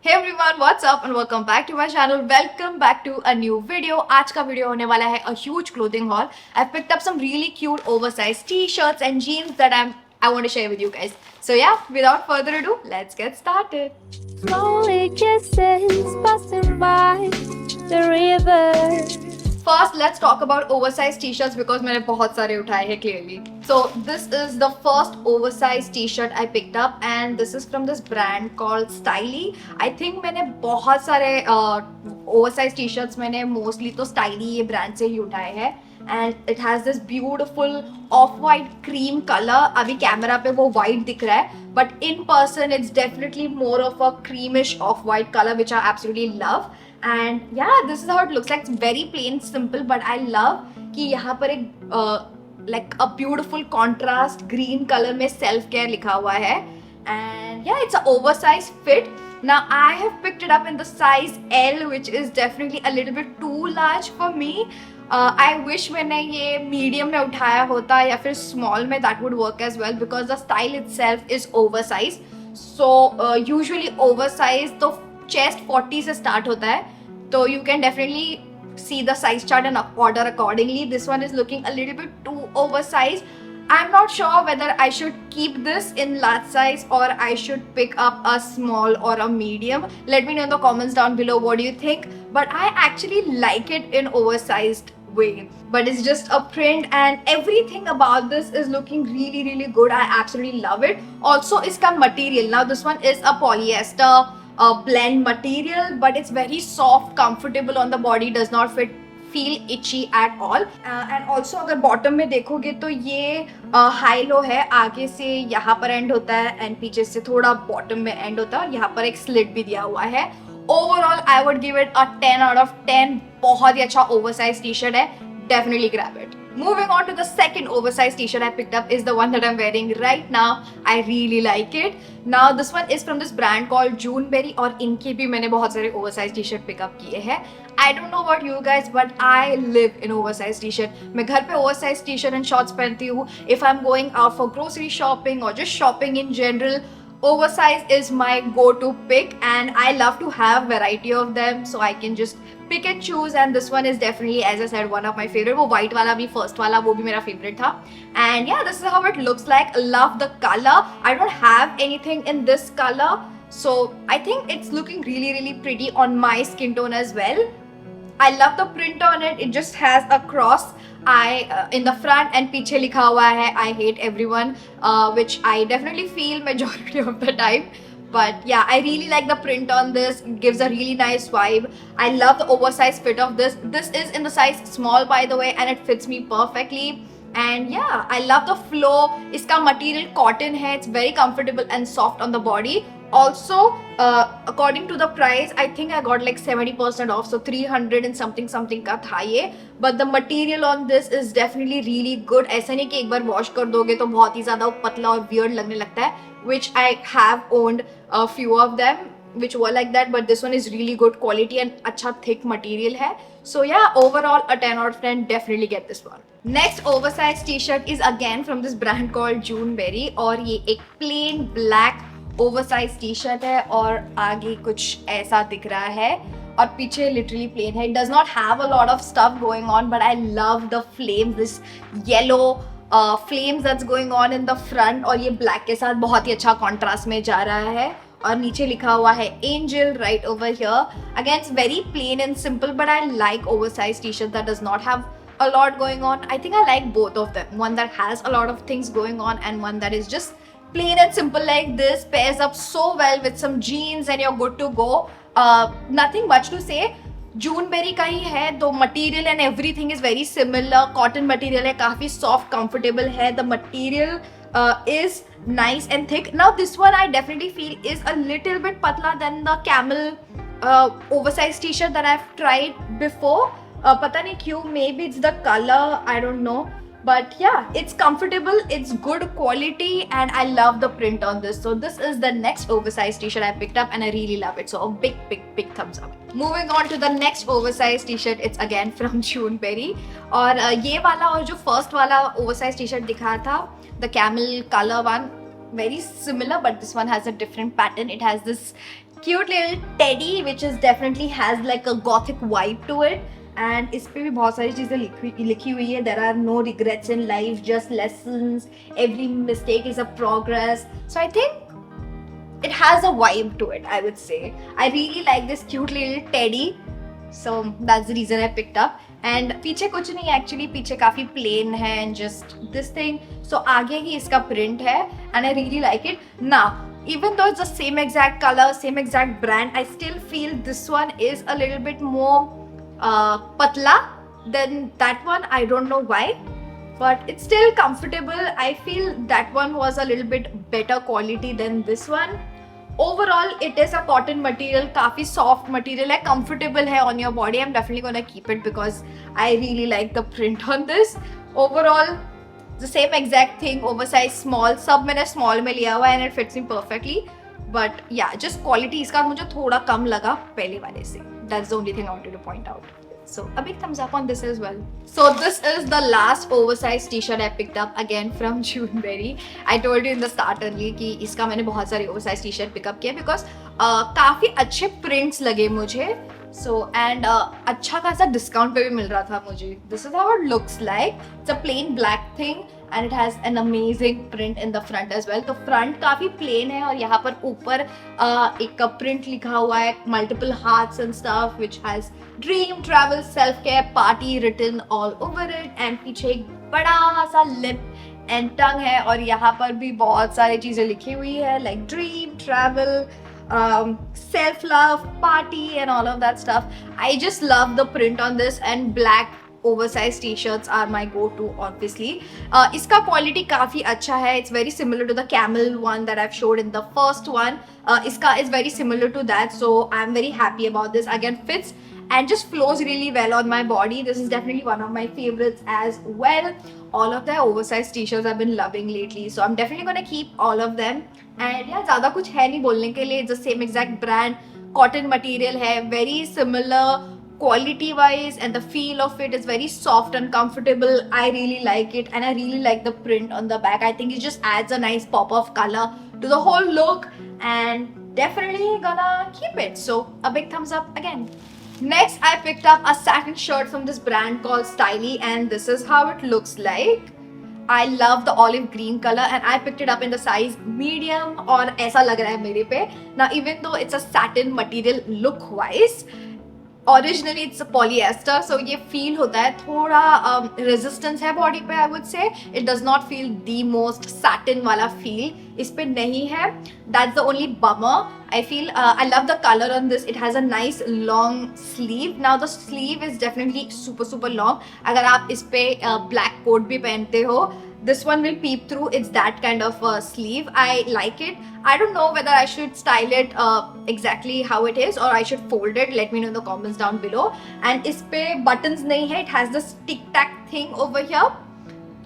Hey everyone, what's up and welcome back to my channel. Welcome back to a new video. आज का video होने वाला है a huge clothing haul. I've picked up some really cute oversized t-shirts and jeans that I want to share with you guys. So yeah, without further ado, let's get started. Slowly kisses passing by the river. First, let's talk about oversized t-shirts because मैंने बहुत सारे उठाए हैं clearly. So this is the first oversized t-shirt I picked up and this is from this brand called Styly. I think मैंने बहुत सारे oversized t-shirts मैंने mostly तो Styly ये brand से ही उठाए हैं and it has this beautiful off-white cream color. अभी कैमरा पे वो white दिख रहा है but in person it's definitely more of a creamish off-white color which I absolutely love. And yeah, this is how it looks like. It's very plain, simple, but I love कि यहाँ पर एक like a beautiful contrast green color में self care लिखा हुआ है. And yeah, it's an oversized fit. Now I have picked it up in the size L, which is definitely a little bit too large for me. I wish मैंने ये medium में उठाया होता या फिर small में, that would work as well because the style itself is oversized. So usually oversized तो chest 40 से start होता है, तो you can definitely see the size chart and order accordingly. This one is looking a little bit too oversized. I'm not sure whether I should keep this in large size or I should pick up a small or a medium. Let me know in the comments down below what do you think. But I actually like it in oversized way. But it's just a print and everything about this is looking really good. I absolutely love it. Also, iska material. Now this one is a polyester blend material, but it's very soft, comfortable on the body, does not feel itchy at all. And also अगर bottom में देखोगे तो ये high low है, आगे से यहाँ पर end होता है and पीछे से थोड़ा bottom में end होता है और यहाँ पर एक slit भी दिया हुआ है. Overall, I would give it a 10 out of 10. बहुत ही अच्छा oversized t-shirt है. Definitely grab it. Moving on to the second oversized t-shirt I picked up is the one that I'm wearing right now. I really like it. Now this one is from this brand called Juneberry और इनके भी मैंने बहुत सारे oversized t-shirt pick up किए हैं. I don't know about you guys, but I live in oversized t-shirt. मैं घर पे oversized t-shirt and shorts पहनती हूँ. If I'm going out for grocery shopping or just shopping in general, oversize is my go-to pick and I love to have variety of them so I can just pick and choose. And this one is definitely, as I said, one of my favorite. वो white वाला भी, first वाला वो भी मेरा favorite था. And yeah, this is how it looks like. Love the color. I don't have anything in this color, so I think it's looking really pretty on my skin tone as well. I love the print on it. It just has a cross in the front and पीछे लिखा हुआ है I hate everyone, which I definitely feel majority of the time. But yeah, I really like the print on this. It gives a really nice vibe. I love the oversized fit of this. This is in the size small, by the way, and it fits me perfectly. And yeah, I love the flow. इसका material cotton है. It's very comfortable and soft on the body. Also, according to the price, I think I got like 70% off, so 300 and something का था ये. But the material on this is definitely really good. ऐसा नहीं कि एक बार wash कर दोगे तो बहुत ही ज़्यादा पतला और weird लगने लगता है, which I have owned a few of them which were like that, but this one is really good quality and अच्छा thick material है. So yeah, overall a 10 out of 10. Definitely get this one. Next oversized t-shirt is again from this brand called Juneberry और ये एक plain black oversized t-shirt है और आगे कुछ ऐसा दिख रहा है और पीछे literally plain है. It does not have a lot of stuff going on, but I love the flames, this yellow flames that's going on in the front और ये black के साथ बहुत ही अच्छा contrast में जा रहा है. और नीचे लिखा हुआ है Angel right over here. Again, it's very plain and simple, but I like oversized t-shirt that does not have a lot going on. I think I like both of them. One that has a lot of things going on and one that is just plain and simple like this. Pairs up so well with some jeans and you're good to go. Nothing much to say. Juneberry का ही है तो material and everything is very similar. Cotton material है, काफी soft, comfortable है. The material is nice and thick. Now this one I definitely feel is a little bit patla than the camel oversized t-shirt that I've tried before. पता नहीं क्यों, maybe it's the color, I don't know. But yeah, it's comfortable, it's good quality, and I love the print on this. So this is the next oversized t-shirt I picked up and I really love it. So a big thumbs up. Moving on to the next oversized t-shirt, it's again from Juneberry. और ये वाला और जो first वाला oversized t-shirt दिखा था, the camel color one, very similar, but this one has a different pattern. It has this cute little teddy which is definitely has like a gothic vibe to it. And इस पे भी बहुत सारी चीजें लिखी हुई है. There are no regrets in life, just lessons. Every mistake is a progress. So I think it has a vibe to it, I would say. I really like this cute little teddy. So that's the reason I picked up. And पीछे कुछ नहीं actually, पीछे काफी plain है and just this thing. So आगे ही इसका print है and I really like it. Now, even though it's the same exact color, same exact brand, I still feel this one is a little bit more patla than that one. I don't know why, but it's still comfortable. I feel that one was a little bit better quality than this one. Overall, it is a cotton material, काफी soft material है, comfortable है on your body. I'm definitely gonna keep it because I really like the print on this. Overall, the same exact thing, oversized small. सब मैंने small में लिया हुआ है and it fits me perfectly. But yeah, just quality इसका मुझे थोड़ा कम लगा पहले वाले से. That's the only thing I wanted to point out. So a big thumbs up on this as well. So this is the last oversized t-shirt I picked up again from Juneberry. I told you in the start earlier कि इसका मैंने बहुत सारे oversized t-shirt pick up किए because काफी अच्छे prints लगे मुझे. So and अच्छा खासा discount पे भी मिल रहा था मुझे. This is how it looks like. It's a plain black thing and it has an amazing print in the front as well. तो front काफी plain है और यहाँ पर ऊपर एक print लिखा हुआ है, multiple hearts and stuff which has dream, travel, self-care, party written all over it. And पीछे एक बड़ा सा lip and tongue है और यहाँ पर भी बहुत सारी चीजें लिखी हुई है like dream, travel, self-love, party and all of that stuff. I just love the print on this and black oversized t-shirts are my go-to obviously. इसका quality काफी अच्छा है. It's very similar to the camel one that I've showed in the first one. इसका is very similar to that, so I'm very happy about this. Again, fits and just flows really well on my body. This is definitely one of my favorites as well. All of the oversized t-shirts I've been loving lately, so I'm definitely gonna keep all of them. And yeah, ज़्यादा कुछ है नहीं बोलने के लिए. It's the same exact brand, cotton material है, very similar quality wise, and the feel of it is very soft and comfortable. I really like it and I really like the print on the back. I think it just adds a nice pop of color to the whole look and definitely gonna keep it. So a big thumbs up again. Next, I picked up a satin shirt from this brand called Styly and this is how it looks like. I love the olive green color and I picked it up in the size medium और ऐसा लग रहा है मेरे पे. Now even though it's a satin material look wise, originally it's a polyester, so ये feel होता है थोड़ा resistance है body पे. I would say it does not feel the most satin वाला feel. इस पे नहीं है. That's the only bummer. I feel I love the color on this. It has a nice long sleeve. Now the sleeve is definitely super long. अगर आप इस पे black coat भी पहनते हो, this one will peep through. It's that kind of sleeve. I like it. I don't know whether I should style it exactly how it is or I should fold it. Let me know in the comments down below. And इस पे buttons नहीं है. It has this tic tac thing over here.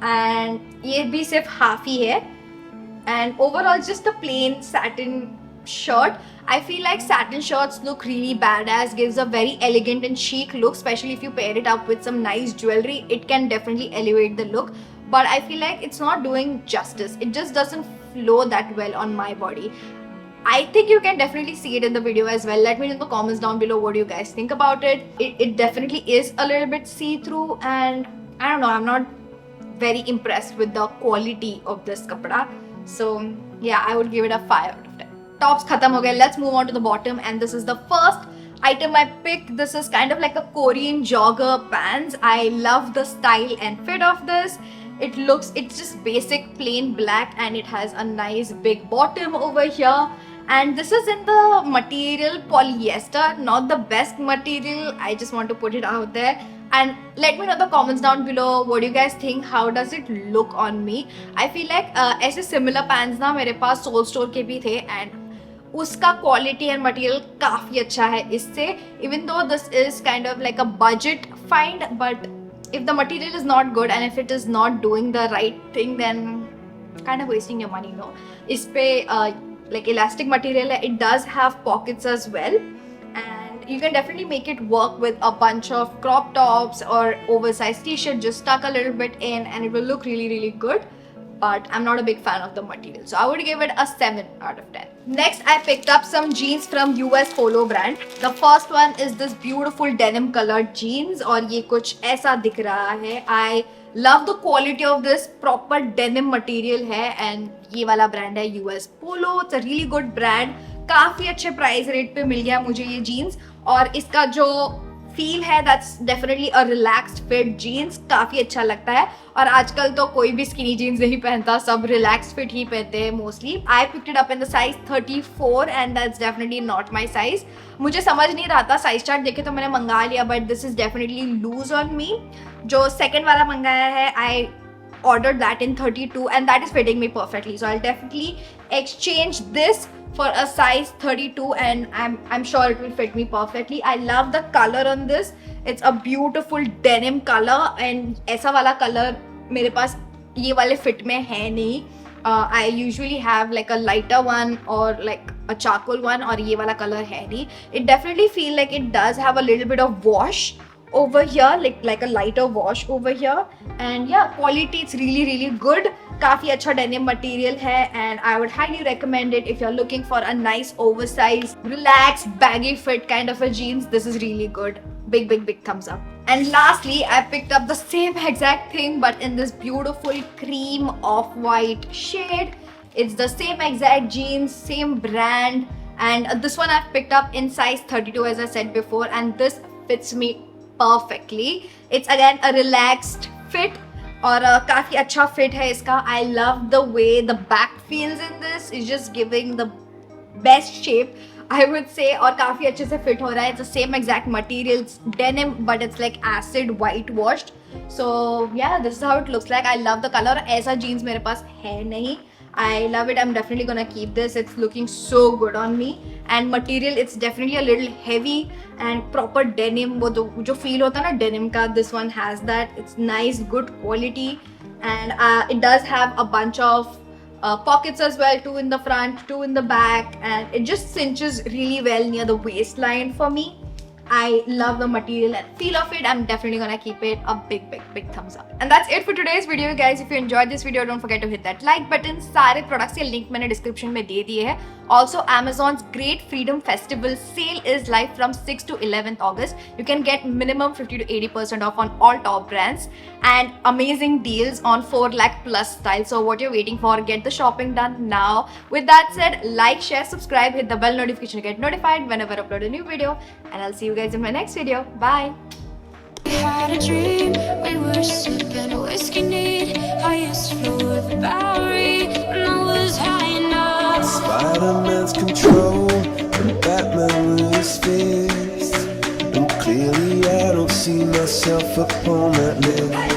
And ये भी सिर्फ half ही है. And overall just a plain satin shirt. I feel like satin shirts look really badass, gives a very elegant and chic look, especially if you pair it up with some nice jewelry. It can definitely elevate the look, but I feel like it's not doing justice. It just doesn't flow that well on my body. I think you can definitely see it in the video as well. Let me know in the comments down below what do you guys think about it. It definitely is a little bit see-through and I don't know, I'm not very impressed with the quality of this kapda. So yeah, I would give it a 5 out of 10. Tops khatam ho gaye. Let's move on to the bottom and this is the first item I picked. This is kind of like a Korean jogger pants. I love the style and fit of this. It's just basic plain black and it has a nice big bottom over here. And this is in the material polyester, not the best material. I just want to put it out there. And let me know in the comments down below what do you guys think. How does it look on me? I feel like ऐसे similar pants ना मेरे पास Soul Store के भी थे and उसका quality and material काफी अच्छा है इससे. Even though this is kind of like a budget find, but if the material is not good and if it is not doing the right thing, then kind of wasting your money, no? इस पे like elastic material है. It does have pockets as well. You can definitely make it work with a bunch of crop tops or oversized t-shirt. Just tuck a little bit in and it will look really good. but I'm not a big fan of the material. So I would give it a 7 out of 10. Next, I picked up some jeans from US Polo brand. The first one is this beautiful denim colored jeans और ये कुछ ऐसा दिख रहा है. I love the quality of this, proper denim material है and ये वाला brand है US Polo. It's a really good brand. काफी अच्छे प्राइस रेट पे मिल गया मुझे ये जीन्स और इसका जो फील है that's definitely a relaxed fit jeans, काफी अच्छा लगता है और आजकल तो कोई भी स्किनी जीन्स नहीं पहनता, सब रिलैक्स्ड फिट ही पहनते हैं mostly. I picked it up in the size 34 and that's definitely not my size. मुझे समझ नहीं रहा था, साइज चार्ट देखे तो मैंने मंगा लिया but this is definitely lose on me. जो सेकेंड वाला मंगाया है आई ordered that in 32 and that is fitting me perfectly, so I'll definitely exchange this for a size 32 and I'm sure it will fit me perfectly. I love the color on this. It's a beautiful denim color and ऐसा वाला color मेरे पास ये वाले fit में है नहीं. I usually have like a lighter one or like a charcoal one और ये वाला color है नहीं. It definitely feel like it does have a little bit of wash over here, like a lighter wash over here and yeah, quality it's really good. काफी अच्छा denim material है and I would highly recommend it if you're looking for a nice oversized relaxed baggy fit kind of a jeans. This is really good. Big thumbs up. And lastly, I picked up the same exact thing but in this beautiful cream off-white shade. It's the same exact jeans, same brand and this one I've picked up in size 32 as I said before and this fits me perfectly. It's again a relaxed fit और काफी अच्छा fit है इसका. I love the way the back feels in this. It's just giving the best shape I would say और काफी अच्छे से fit हो रहा है. It's the same exact materials, denim but it's like acid white washed. So yeah, this is how it looks like. I love the color. ऐसा jeans मेरे पास है नहीं. I love it. I'm definitely gonna keep this. It's looking so good on me. And material, it's definitely a little heavy and proper denim. वो जो feel होता है ना denim का, this one has that. It's nice, good quality, and it does have a bunch of pockets as well. 2 in the front, 2 in the back, and it just cinches really well near the waistline for me. I love the material and feel of it. I'm definitely gonna keep it a big thumbs up. And that's it for today's video guys. If you enjoyed this video, don't forget to hit that like button. सारे products के link मैंने description में दे दिए हैं. Also, Amazon's Great Freedom Festival sale is live from 6th to 11th August. You can get minimum 50 to 80% off on all top brands and amazing deals on 4 lakh plus style. So what you're waiting for? Get the shopping done now. With that said, like, share, subscribe, hit the bell notification to get notified whenever I upload a new video. And I'll see you guys in my next video. Bye. We had a dream, we were sipping whiskey neat. I used to flow with the Bowery when I was high enough. Spider-Man's control and Batman with his fist. And clearly I don't see myself upon that list.